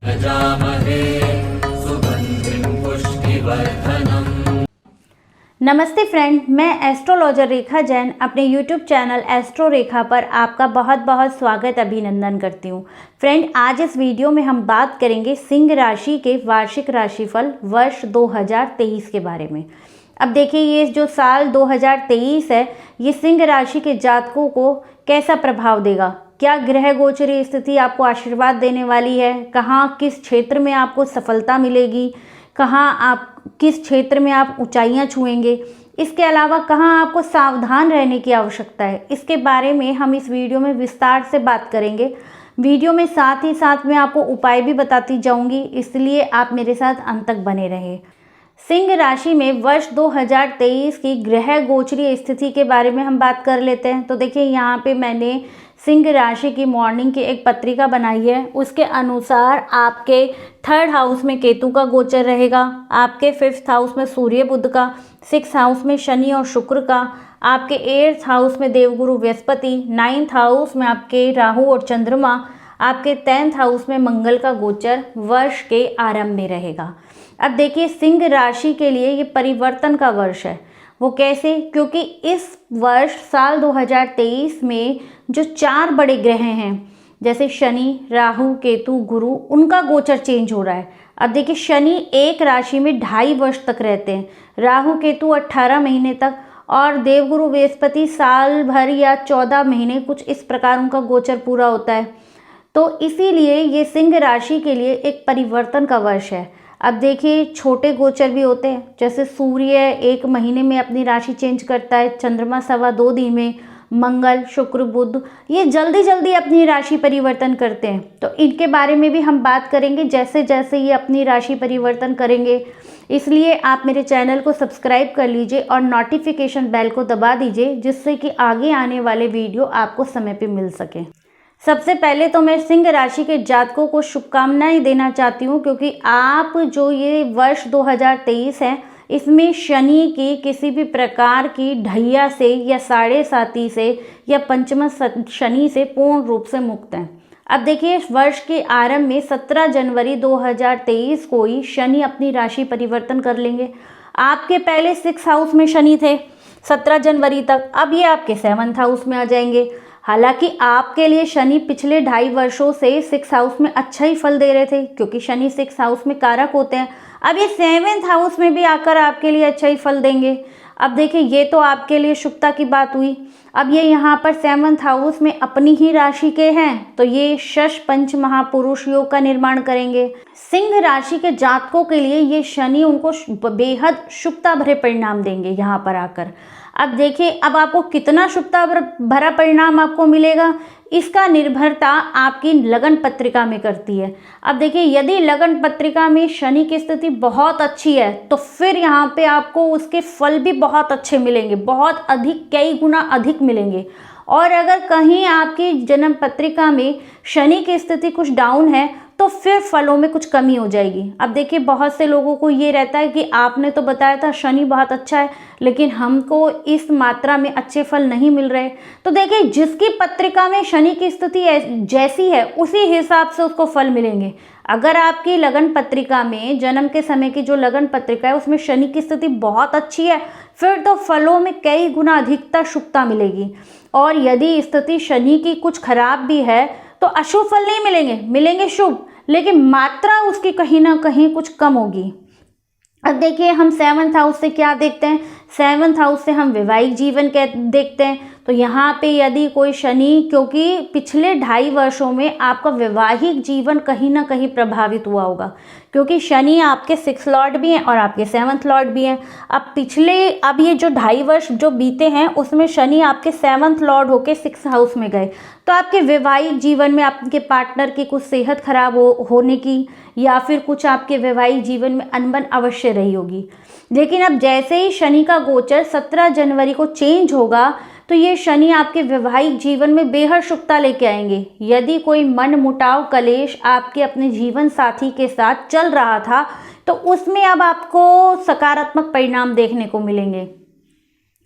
प्रजामहे सुगन्धिं पुष्टिवर्धनम्। नमस्ते फ्रेंड, मैं एस्ट्रोलॉजर रेखा जैन अपने यूट्यूब चैनल एस्ट्रो रेखा पर आपका बहुत बहुत स्वागत अभिनंदन करती हूँ। फ्रेंड, आज इस वीडियो में हम बात करेंगे सिंह राशि के वार्षिक राशिफल वर्ष 2023 के बारे में। अब देखिए, ये जो साल 2023 है, ये सिंह राशि के जातकों को कैसा प्रभाव देगा। क्या ग्रह गोचरी स्थिति आपको आशीर्वाद देने वाली है, कहाँ किस क्षेत्र में आपको सफलता मिलेगी, कहाँ आप किस क्षेत्र में आप ऊंचाइयां छुएंगे, इसके अलावा कहाँ आपको सावधान रहने की आवश्यकता है, इसके बारे में हम इस वीडियो में विस्तार से बात करेंगे। वीडियो में साथ ही साथ मैं आपको उपाय भी बताती जाऊंगी, इसलिए आप मेरे साथ अंत तक बने रहें। सिंह राशि में वर्ष 2023 की ग्रह गोचरी स्थिति के बारे में हम बात कर लेते हैं। तो देखिए, यहाँ पे मैंने सिंह राशि की मॉर्निंग की एक पत्रिका बनाई है। उसके अनुसार आपके 3rd हाउस में केतु का गोचर रहेगा, आपके 5th हाउस में सूर्य बुध का, 6th हाउस में शनि और शुक्र का, आपके 8th हाउस में देवगुरु बृहस्पति, 9th हाउस में आपके राहु और चंद्रमा, आपके 10th हाउस में मंगल का गोचर वर्ष के आरंभ में रहेगा। अब देखिए, सिंह राशि के लिए ये परिवर्तन का वर्ष है। वो कैसे? क्योंकि इस वर्ष साल 2023 में जो 4 बड़े ग्रह हैं, जैसे शनि, राहु, केतु, गुरु, उनका गोचर चेंज हो रहा है। अब देखिए, शनि एक राशि में 2.5 वर्ष तक रहते हैं, राहु केतु 18 महीने तक, और देवगुरु बृहस्पति साल भर या 14 महीने, कुछ इस प्रकार उनका गोचर पूरा होता है। तो इसीलिए ये सिंह राशि के लिए एक परिवर्तन का वर्ष है। अब देखिए, छोटे गोचर भी होते हैं, जैसे सूर्य 1 महीने में अपनी राशि चेंज करता है, चंद्रमा 2.25 दिन में, मंगल, शुक्र, बुध ये जल्दी जल्दी अपनी राशि परिवर्तन करते हैं। तो इनके बारे में भी हम बात करेंगे जैसे जैसे ये अपनी राशि परिवर्तन करेंगे। इसलिए आप मेरे चैनल को सब्सक्राइब कर लीजिए और नोटिफिकेशन बेल को दबा दीजिए, जिससे कि आगे आने वाले वीडियो आपको समय पे मिल सके। सबसे पहले तो मैं सिंह राशि के जातकों को शुभकामनाएं देना चाहती हूँ, क्योंकि आप जो ये वर्ष 2023 है, इसमें शनि की किसी भी प्रकार की ढैया से या 7.5 से या पंचम शनि से पूर्ण रूप से मुक्त हैं। अब देखिए, इस वर्ष के आरंभ में 17 जनवरी 2023 को ही शनि अपनी राशि परिवर्तन कर लेंगे। आपके पहले 6th हाउस में शनि थे 17 जनवरी तक, अब ये आपके 7th हाउस में आ जाएंगे। हालांकि आपके लिए शनि पिछले 2.5 वर्षों से 6th हाउस में अच्छा ही फल दे रहे थे, क्योंकि शनि 6th हाउस में कारक होते हैं। अब ये 7th हाउस में भी आकर आपके लिए अच्छा ही फल देंगे। अब देखिए, ये तो आपके लिए शुभता की बात हुई। अब ये यहाँ पर 7th हाउस में अपनी ही राशि के हैं, तो ये शश पंच महापुरुष योग का निर्माण करेंगे। सिंह राशि के जातकों के लिए ये शनि उनको बेहद शुभता भरे परिणाम देंगे यहाँ पर आकर। अब देखिए, अब आपको कितना शुभता भरा परिणाम आपको मिलेगा, इसका निर्भरता आपकी लगन पत्रिका में करती है। अब देखिए, यदि लगन पत्रिका में शनि की स्थिति बहुत अच्छी है, तो फिर यहाँ पे आपको उसके फल भी बहुत अच्छे मिलेंगे, बहुत अधिक, कई गुना अधिक मिलेंगे। और अगर कहीं आपकी जन्म पत्रिका में शनि की स्थिति कुछ डाउन है, तो फिर फलों में कुछ कमी हो जाएगी। अब देखिए, बहुत से लोगों को ये रहता है कि आपने तो बताया था शनि बहुत अच्छा है, लेकिन हमको इस मात्रा में अच्छे फल नहीं मिल रहे। तो देखिए, जिसकी पत्रिका में शनि की स्थिति जैसी है, उसी हिसाब से उसको फल मिलेंगे। अगर आपकी लगन पत्रिका में जन्म के समय की जो लगन पत्रिका है, उसमें शनि की स्थिति बहुत अच्छी है, फिर तो फलों में कई गुना अधिकता शुभता मिलेगी। और यदि स्थिति शनि की कुछ खराब भी है, तो अशुभ फल नहीं मिलेंगे, मिलेंगे शुभ, लेकिन मात्रा उसकी कहीं ना कहीं कुछ कम होगी। अब देखिए, हम 7th हाउस से क्या देखते हैं? 7th हाउस से हम वैवाहिक जीवन के देखते हैं। तो यहाँ पे यदि कोई शनि, क्योंकि पिछले 2.5 वर्षों में आपका वैवाहिक जीवन कहीं ना कहीं प्रभावित हुआ होगा, क्योंकि शनि आपके 6th लॉर्ड भी हैं और आपके 7th लॉर्ड भी हैं। अब ये जो 2.5 वर्ष जो बीते हैं, उसमें शनि आपके 7th लॉर्ड होके 6th हाउस में गए, तो आपके वैवाहिक जीवन में आपके पार्टनर की कुछ सेहत खराब होने की, या फिर कुछ आपके वैवाहिक जीवन में अनबन अवश्य रही होगी। लेकिन अब जैसे ही शनि का गोचर 17 जनवरी को चेंज होगा, तो ये शनि आपके वैवाहिक जीवन में बेहद शुभता लेके आएंगे। यदि कोई मन मुटाव कलेश आपके अपने जीवन साथी के साथ चल रहा था, तो उसमें अब आपको सकारात्मक परिणाम देखने को मिलेंगे।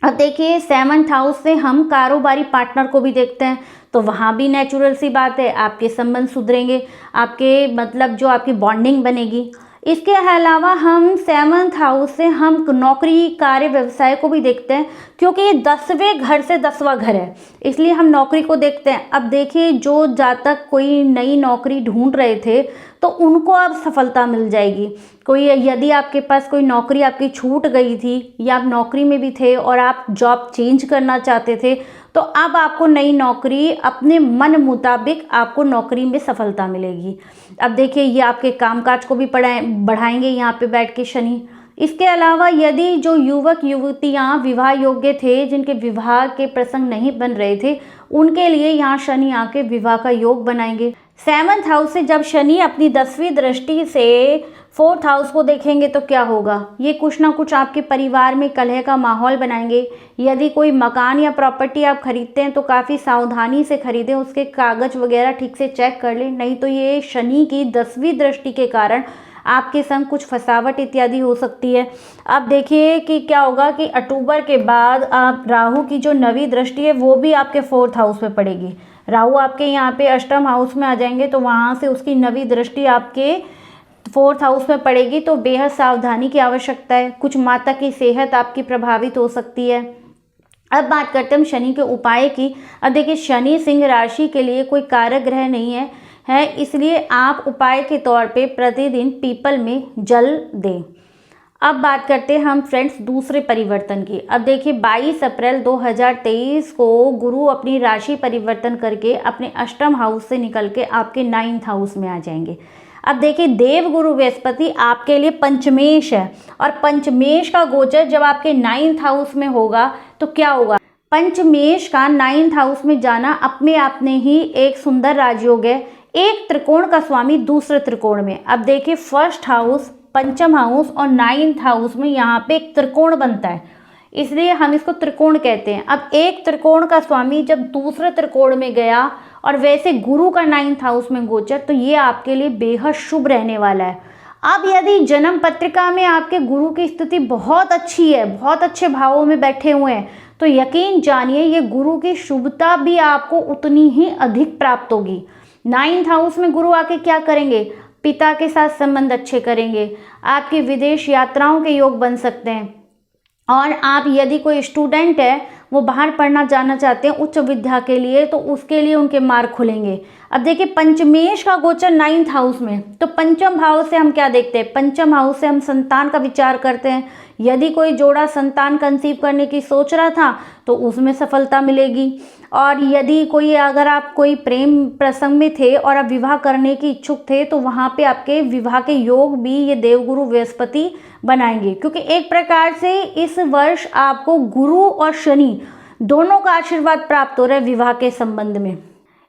अब देखिए 7th हाउस से हम कारोबारी पार्टनर को भी देखते हैं, तो वहाँ भी नेचुरल सी बात है आपके संबंध सुधरेंगे, आपके मतलब जो आपकी बॉन्डिंग बनेगी। इसके अलावा हम 7th हाउस से हम नौकरी, कार्य, व्यवसाय को भी देखते हैं, क्योंकि ये 10वें घर से 10वां घर है, इसलिए हम नौकरी को देखते हैं। अब देखिए, जो जातक कोई नई नौकरी ढूंढ रहे थे तो उनको अब सफलता मिल जाएगी। कोई यदि आपके पास कोई नौकरी आपकी छूट गई थी या आप नौकरी में भी थे और आप जॉब चेंज करना चाहते थे, तो अब आपको नई नौकरी अपने मन मुताबिक आपको नौकरी में सफलता मिलेगी। अब देखिए, ये आपके कामकाज को भी बढ़ाएंगे यहाँ पे बैठ के शनि। इसके अलावा यदि जो युवक युवतियाँ विवाह योग्य थे, जिनके विवाह के प्रसंग नहीं बन रहे थे, उनके लिए यहाँ शनि आके विवाह का योग बनाएंगे। 7th हाउस से जब शनि अपनी 10वीं दृष्टि से 4th हाउस को देखेंगे तो क्या होगा, ये कुछ ना कुछ आपके परिवार में कलह का माहौल बनाएंगे। यदि कोई मकान या प्रॉपर्टी आप खरीदते हैं तो काफ़ी सावधानी से खरीदें, उसके कागज़ वगैरह ठीक से चेक कर लें, नहीं तो ये शनि की 10वीं दृष्टि के कारण आपके संग कुछ फसावट इत्यादि हो सकती है। अब देखिए कि क्या होगा कि अक्टूबर के बाद आप राहु की जो 9वीं दृष्टि है वो भी आपके 4th हाउस में पड़ेगी। राहु आपके यहाँ पे अष्टम हाउस में आ जाएंगे, तो वहाँ से उसकी 9वीं दृष्टि आपके 4th हाउस में पड़ेगी, तो बेहद सावधानी की आवश्यकता है। कुछ माता की सेहत आपकी प्रभावित हो सकती है। अब बात करते हैं हम शनि के उपाय की। अब देखिए, शनि सिंह राशि के लिए कोई कारक ग्रह नहीं है, इसलिए आप उपाय के तौर पे प्रतिदिन पीपल में जल दें। अब बात करते हैं हम फ्रेंड्स दूसरे परिवर्तन की। अब देखिए, 22 अप्रैल 2023 को गुरु अपनी राशि परिवर्तन करके अपने अष्टम हाउस से निकल के आपके 9th हाउस में आ जाएंगे। अब देखिए, देव गुरु बृहस्पति आपके लिए पंचमेश है, और पंचमेश का गोचर जब आपके 9th हाउस में होगा तो क्या होगा, पंचमेश का 9th हाउस में जाना अपने आप में ही एक सुंदर राजयोग है। एक त्रिकोण का स्वामी दूसरे त्रिकोण में। अब देखिए, 1st हाउस, पंचम हाउस और 9th हाउस में यहाँ पे एक त्रिकोण बनता है, इसलिए हम इसको त्रिकोण कहते हैं। अब एक त्रिकोण का स्वामी जब दूसरे त्रिकोण में गया और वैसे गुरु का 9th हाउस में गोचर, तो ये आपके लिए बेहद शुभ रहने वाला है। अब यदि जन्म पत्रिका में आपके गुरु की स्थिति बहुत अच्छी है, बहुत अच्छे भावों में बैठे हुए हैं, तो यकीन जानिए ये गुरु की शुभता भी आपको उतनी ही अधिक प्राप्त होगी। 9th हाउस में गुरु आके क्या करेंगे, पिता के साथ संबंध अच्छे करेंगे, आपकी विदेश यात्राओं के योग बन सकते हैं, और आप यदि कोई स्टूडेंट है वो बाहर पढ़ना जाना चाहते हैं उच्च विद्या के लिए, तो उसके लिए उनके मार्ग खुलेंगे। अब देखिए, पंचमेश का गोचर 9th हाउस में, तो पंचम भाव से हम क्या देखते हैं, पंचम हाउस से हम संतान का विचार करते हैं। यदि कोई जोड़ा संतान कंसीव करने की सोच रहा था तो उसमें सफलता मिलेगी, और यदि कोई, अगर आप कोई प्रेम प्रसंग में थे और आप विवाह करने की इच्छुक थे, तो वहाँ पे आपके विवाह के योग भी ये देवगुरु बृहस्पति बनाएंगे, क्योंकि एक प्रकार से इस वर्ष आपको गुरु और शनि दोनों का आशीर्वाद प्राप्त हो रहा है विवाह के संबंध में।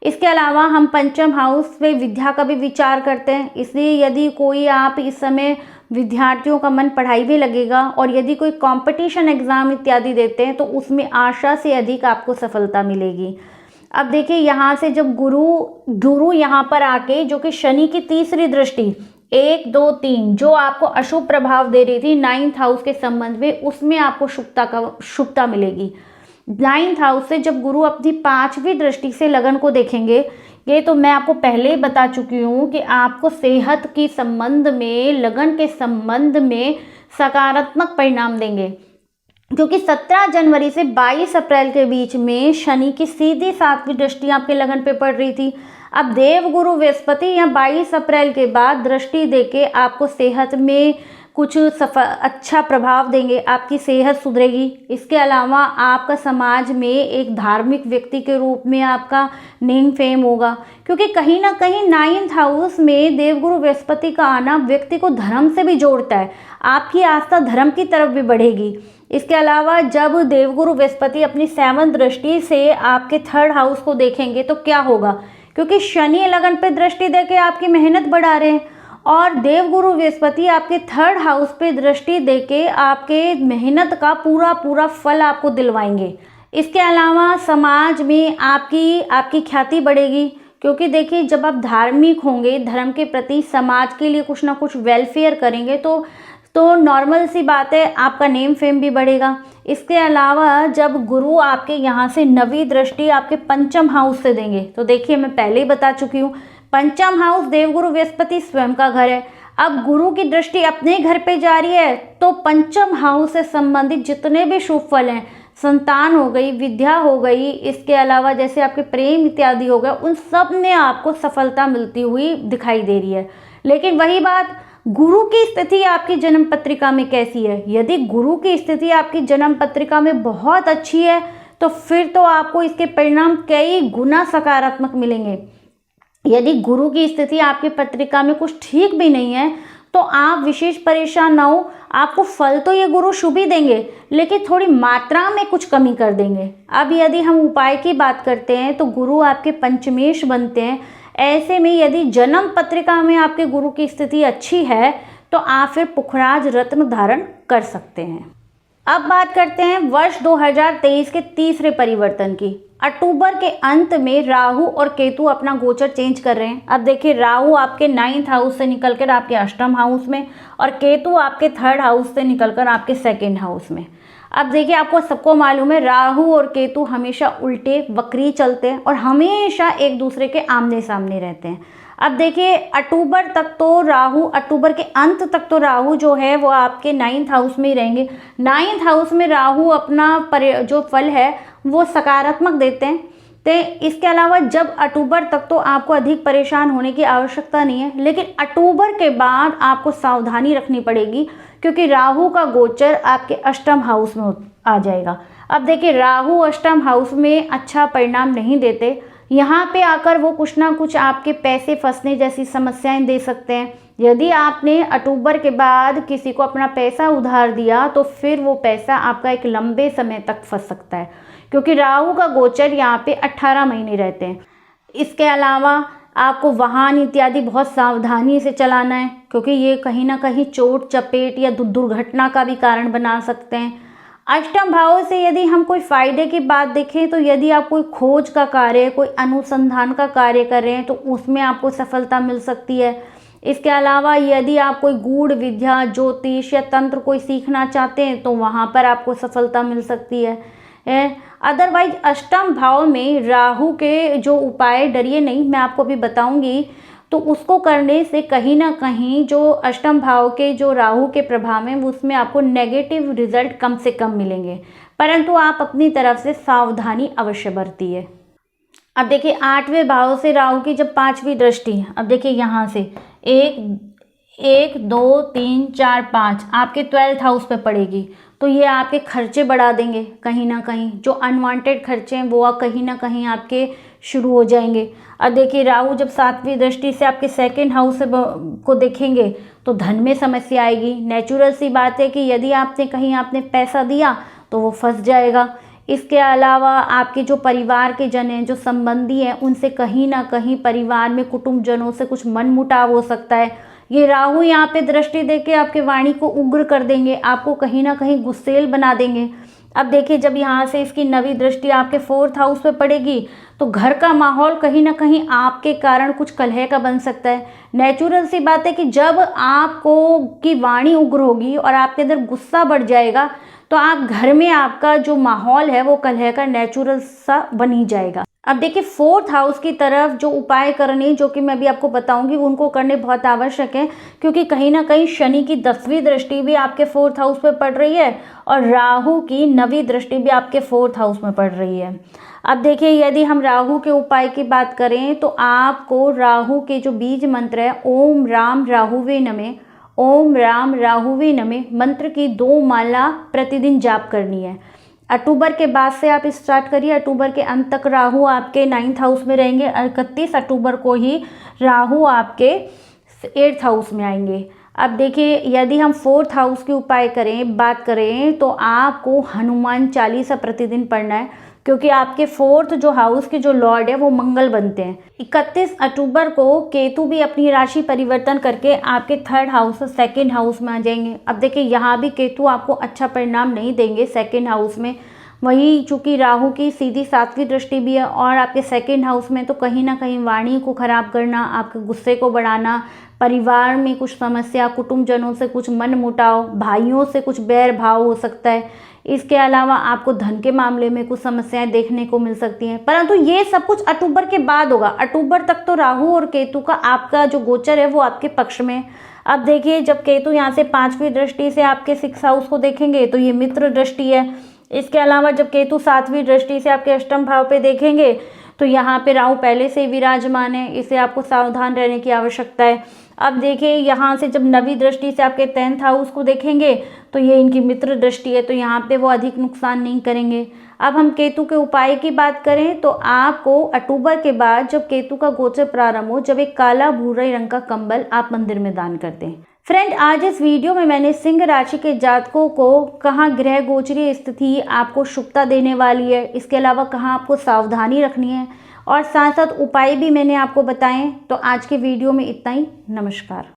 इसके अलावा हम पंचम हाउस पे विद्या का भी विचार करते हैं, इसलिए यदि कोई, आप इस समय विद्यार्थियों का मन पढ़ाई में लगेगा, और यदि कोई कंपटीशन एग्जाम इत्यादि देते हैं तो उसमें आशा से अधिक आपको सफलता मिलेगी। अब देखिए, यहाँ से जब गुरु यहाँ पर आके, जो कि शनि की तीसरी दृष्टि 1, 2, 3 जो आपको अशुभ प्रभाव दे रही थी 9th हाउस के संबंध में, उसमें आपको शुभता मिलेगी। 9th हाउस से जब गुरु अपनी 5वीं दृष्टि से लगन को देखेंगे, ये तो मैं आपको पहले ही बता चुकी हूँ कि आपको सेहत के संबंध में, लगन के संबंध में सकारात्मक परिणाम देंगे, क्योंकि 17 जनवरी से 22 अप्रैल के बीच में शनि की सीधी 7वीं दृष्टि आपके लगन पे पड़ रही थी। अब देव गुरु बृहस्पति यहाँ 22 अप्रैल के बाद दृष्टि देके आपको सेहत में कुछ अच्छा प्रभाव देंगे, आपकी सेहत सुधरेगी। इसके अलावा आपका समाज में एक धार्मिक व्यक्ति के रूप में आपका नेम फेम होगा, क्योंकि कहीं ना कहीं 9th हाउस में देवगुरु बृहस्पति का आना व्यक्ति को धर्म से भी जोड़ता है, आपकी आस्था धर्म की तरफ भी बढ़ेगी। इसके अलावा जब देवगुरु बृहस्पति अपनी 7th दृष्टि से आपके 3rd हाउस को देखेंगे तो क्या होगा, क्योंकि शनि लगन पे दृष्टि देके आपकी मेहनत बढ़ा रहे हैं, और देवगुरु बृहस्पति आपके 3rd हाउस पे दृष्टि देके आपके मेहनत का पूरा फल आपको दिलवाएंगे। इसके अलावा समाज में आपकी ख्याति बढ़ेगी, क्योंकि देखिए जब आप धार्मिक होंगे, धर्म के प्रति समाज के लिए कुछ ना कुछ वेलफेयर करेंगे, तो तो नॉर्मल सी बात है, आपका नेम फेम भी बढ़ेगा। इसके अलावा जब गुरु आपके यहाँ से नवी दृष्टि आपके पंचम हाउस से देंगे, तो देखिए मैं पहले ही बता चुकी हूँ, पंचम हाउस देवगुरु बृहस्पति स्वयं का घर है। अब गुरु की दृष्टि अपने घर पे जा रही है, तो पंचम हाउस से संबंधित जितने भी शुभ फल हैं, संतान हो गई, विद्या हो गई, इसके अलावा जैसे आपके प्रेम इत्यादि हो गया, उन सब में आपको सफलता मिलती हुई दिखाई दे रही है। लेकिन वही बात, गुरु की स्थिति आपकी जन्म पत्रिका में कैसी है? यदि गुरु की स्थिति आपकी जन्म पत्रिका में बहुत अच्छी है, तो फिर तो आपको इसके परिणाम कई गुना सकारात्मक मिलेंगे। यदि गुरु की स्थिति आपकी पत्रिका में कुछ ठीक भी नहीं है, तो आप विशेष परेशान ना हो, आपको फल तो ये गुरु शुभ ही देंगे, लेकिन थोड़ी मात्रा में कुछ कमी कर देंगे। अब यदि हम उपाय की बात करते हैं, तो गुरु आपके पंचमेश बनते हैं। ऐसे में यदि जन्म पत्रिका में आपके गुरु की स्थिति अच्छी है, तो आप फिर पुखराज रत्न धारण कर सकते हैं। अब बात करते हैं वर्ष 2023 के तीसरे परिवर्तन की। अक्टूबर के अंत में राहु और केतु अपना गोचर चेंज कर रहे हैं। अब देखिए, राहु आपके 9th हाउस से निकलकर आपके अष्टम हाउस में, और केतु आपके 3rd हाउस से निकलकर आपके 2nd हाउस में। अब देखिए, आपको सबको मालूम है, राहु और केतु हमेशा उल्टे वक्री चलते हैं और हमेशा एक दूसरे के आमने सामने रहते हैं। अब देखिए, अक्टूबर के अंत तक तो राहु जो है वो आपके 9th हाउस में ही रहेंगे। 9th हाउस में राहु अपना जो फल है वो सकारात्मक देते हैं। तो इसके अलावा जब अक्टूबर तक तो आपको अधिक परेशान होने की आवश्यकता नहीं है, लेकिन अक्टूबर के बाद आपको सावधानी रखनी पड़ेगी, क्योंकि राहु का गोचर आपके अष्टम हाउस में आ जाएगा। अब देखिए, राहु अष्टम हाउस में अच्छा परिणाम नहीं देते। यहाँ पे आकर वो कुछ ना कुछ आपके पैसे फंसने जैसी समस्याएं दे सकते हैं। यदि आपने अक्टूबर के बाद किसी को अपना पैसा उधार दिया, तो फिर वो पैसा आपका एक लंबे समय तक फंस सकता है, क्योंकि राहु का गोचर यहाँ पे 18 महीने रहते हैं। इसके अलावा आपको वाहन इत्यादि बहुत सावधानी से चलाना है, क्योंकि ये कहीं ना कहीं चोट चपेट या दुर्घटना का भी कारण बना सकते हैं। अष्टम भाव से यदि हम कोई फायदे की बात देखें, तो यदि आप कोई खोज का कार्य, कोई अनुसंधान का कार्य कर रहे हैं, तो उसमें आपको सफलता मिल सकती है। इसके अलावा यदि आप कोई गूढ़ विद्या, ज्योतिष या तंत्र कोई सीखना चाहते हैं, तो वहाँ पर आपको सफलता मिल सकती है। अदरवाइज अष्टम भाव में राहु के जो उपाय, डरिए नहीं, मैं आपको भी बताऊंगी, तो उसको करने से कहीं ना कहीं जो अष्टम भाव के जो राहु के प्रभाव में, उसमें आपको नेगेटिव रिजल्ट कम से कम मिलेंगे, परंतु आप अपनी तरफ से सावधानी अवश्य बरतिए। अब देखिए, 8वें भाव से राहु की जब 5वीं दृष्टि, अब देखिए यहाँ से 1 2 3 4 5 आपके 12th हाउस पे पड़ेगी, तो ये आपके खर्चे बढ़ा देंगे। कहीं ना कहीं जो अनवांटेड खर्चे हैं वो कहीं ना कहीं आपके शुरू हो जाएंगे। अब देखिए, राहु जब 7वीं दृष्टि से आपके 2nd हाउस को देखेंगे, तो धन में समस्या आएगी। नेचुरल सी बात है कि यदि आपने पैसा दिया तो वो फंस जाएगा। इसके अलावा आपके जो परिवार के जन हैं, जो संबंधी हैं, उनसे कहीं ना कहीं परिवार में कुटुंबजनों से कुछ मनमुटाव हो सकता है। ये राहु यहाँ पे दृष्टि देके आपके वाणी को उग्र कर देंगे, आपको कहीं ना कहीं गुस्सेल बना देंगे। अब देखिए, जब यहाँ से इसकी 9वीं दृष्टि आपके 4th हाउस पे पड़ेगी, तो घर का माहौल कहीं ना कहीं आपके कारण कुछ कलह का बन सकता है। नेचुरल सी बात है कि जब आपको की वाणी उग्र होगी और आपके अंदर गुस्सा बढ़ जाएगा, तो आप घर में आपका जो माहौल है वो कलह का नेचुरल सा बन ही जाएगा। अब देखिए, 4th हाउस की तरफ जो उपाय करने, जो कि मैं अभी आपको बताऊंगी, उनको करने बहुत आवश्यक है, क्योंकि कहीं ना कहीं शनि की 10वीं दृष्टि भी आपके 4th हाउस पे पड़ रही है और राहु की 9वीं दृष्टि भी आपके 4th हाउस में पड़ रही है। अब देखिए, यदि हम राहु के उपाय की बात करें, तो आपको राहु के जो बीज मंत्र है, ओम राम राहुवे नमः, ओम राम राहुवे नमः मंत्र की 2 माला प्रतिदिन जाप करनी है। अक्टूबर के बाद से आप स्टार्ट करिए। अक्टूबर के अंत तक राहु आपके 9th हाउस में रहेंगे। 31 अक्टूबर को ही राहु आपके 8th हाउस में आएंगे। अब देखिए, यदि हम 4th हाउस के उपाय बात करें, तो आपको हनुमान चालीसा प्रतिदिन पढ़ना है, क्योंकि आपके 4th जो हाउस के जो लॉर्ड है वो मंगल बनते हैं। 31 अक्टूबर को केतु भी अपनी राशि परिवर्तन करके आपके 3rd हाउस, 2nd हाउस में आ जाएंगे। अब देखिए, यहाँ भी केतु आपको अच्छा परिणाम नहीं देंगे 2nd हाउस में। वहीं चूँकि राहु की सीधी 7वीं दृष्टि भी है और आपके सेकंड हाउस में, तो कहीं ना कहीं वाणी को ख़राब करना, आपके गुस्से को बढ़ाना, परिवार में कुछ समस्या, कुटुंबजनों से कुछ मनमुटाव, भाइयों से कुछ बैर भाव हो सकता है। इसके अलावा आपको धन के मामले में कुछ समस्याएं देखने को मिल सकती हैं, परंतु ये सब कुछ अक्टूबर के बाद होगा। अक्टूबर तक तो राहु और केतु का आपका जो गोचर है वो आपके पक्ष में। अब देखिए, जब केतु यहाँ से 5वीं दृष्टि से आपके 6th हाउस को देखेंगे तो ये मित्र दृष्टि है। इसके अलावा जब केतु 7वीं दृष्टि से आपके अष्टम भाव पे देखेंगे तो यहाँ पे राहु पहले से विराजमान है, इससे आपको सावधान रहने की आवश्यकता है। अब देखिए, यहाँ से जब 9वीं दृष्टि से आपके 10th हाउस को देखेंगे तो ये इनकी मित्र दृष्टि है, तो यहाँ पे वो अधिक नुकसान नहीं करेंगे। अब हम केतु के उपाय की बात करें तो आपको अक्टूबर के बाद जब केतु का गोचर प्रारंभ हो, जब एक काला भूरे रंग का कंबल आप मंदिर में दान कर दें। फ्रेंड, आज इस वीडियो में मैंने सिंह राशि के जातकों को कहाँ ग्रह गोचरीय स्थिति आपको शुभता देने वाली है, इसके अलावा कहाँ आपको सावधानी रखनी है और साथ साथ उपाय भी मैंने आपको बताएं। तो आज के वीडियो में इतना ही। नमस्कार।